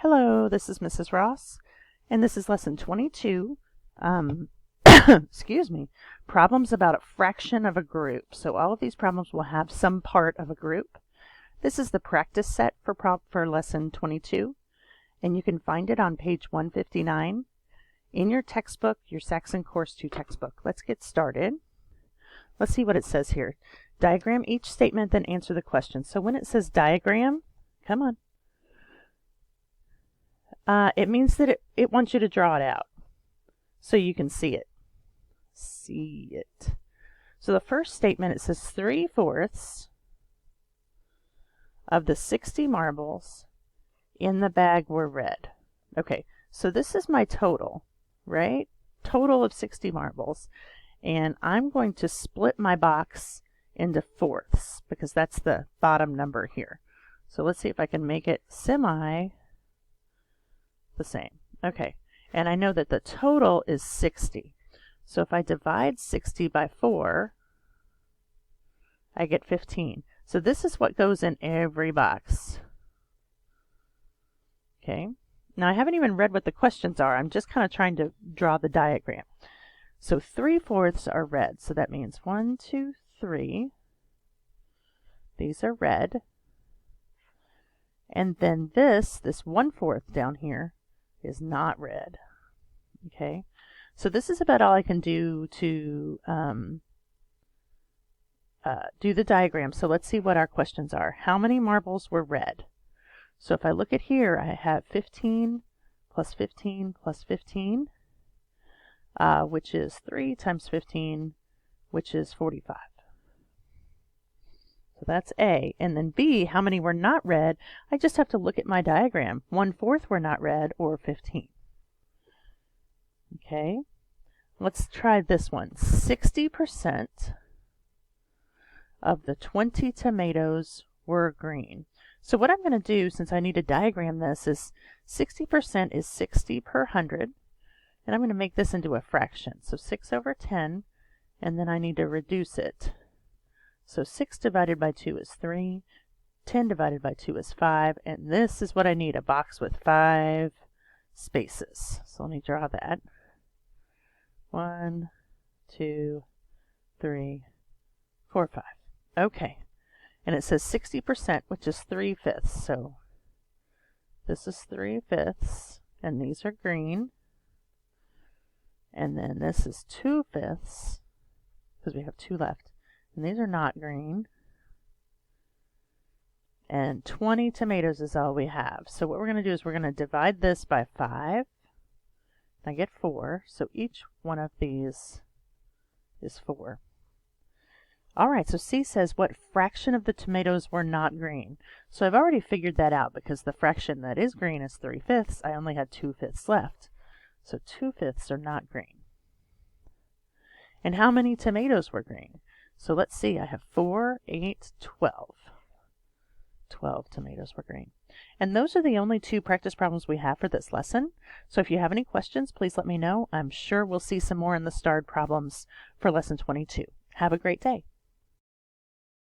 Hello, this is Mrs. Ross, and this is lesson 22. Excuse me, problems about a fraction of a group. So all of these problems will have some part of a group. This is the practice set for lesson 22, and you can find it on page 159 in your textbook, your Saxon Course 2 textbook. Let's get started. Let's see what it says here. Diagram each statement, then answer the question. So when it says diagram, come on. It means that it wants you to draw it out so you can see it. So the first statement, it says 3/4 of the 60 marbles in the bag were red. Okay, so this is my total, right? Total of 60 marbles. And I'm going to split my box into fourths because that's the bottom number here. So let's see if I can make it the same. Okay, and I know that the total is 60. So if I divide 60 by 4, I get 15. So this is what goes in every box. Okay, now I haven't even read what the questions are. I'm just kind of trying to draw the diagram. So 3/4 are red. So that means 1, 2, 3. These are red. And then this 1/4 down here is not red. Okay, so this is about all I can do to do the diagram. So let's see what our questions are. How many marbles were red? So if I look at here, I have 15 plus 15 plus 15, which is 3 times 15, which is 45. So that's A. And then B, how many were not red? I just have to look at my diagram. 1/4 were not red, or 15. Okay, let's try this one. 60% of the 20 tomatoes were green. So what I'm going to do, since I need to diagram this, is 60% is 60 per 100. And I'm going to make this into a fraction. So 6/10, and then I need to reduce it. So 6 divided by 2 is 3, 10 divided by 2 is 5, and this is what I need, a box with 5 spaces. So let me draw that. 1, 2, 3, 4, 5. Okay, and it says 60%, which is 3/5. So this is 3/5, and these are green. And then this is 2/5, because we have 2 left. And these are not green. And 20 tomatoes is all we have. So what we're going to do is we're going to divide this by 5. I get 4. So each one of these is 4. All right, so C says, what fraction of the tomatoes were not green? So I've already figured that out because the fraction that is green is 3/5. I only had 2/5 left. So 2/5 are not green. And how many tomatoes were green? So let's see, I have 4, 8, 12. 12 tomatoes were green. And those are the only 2 practice problems we have for this lesson. So if you have any questions, please let me know. I'm sure we'll see some more in the starred problems for lesson 22. Have a great day.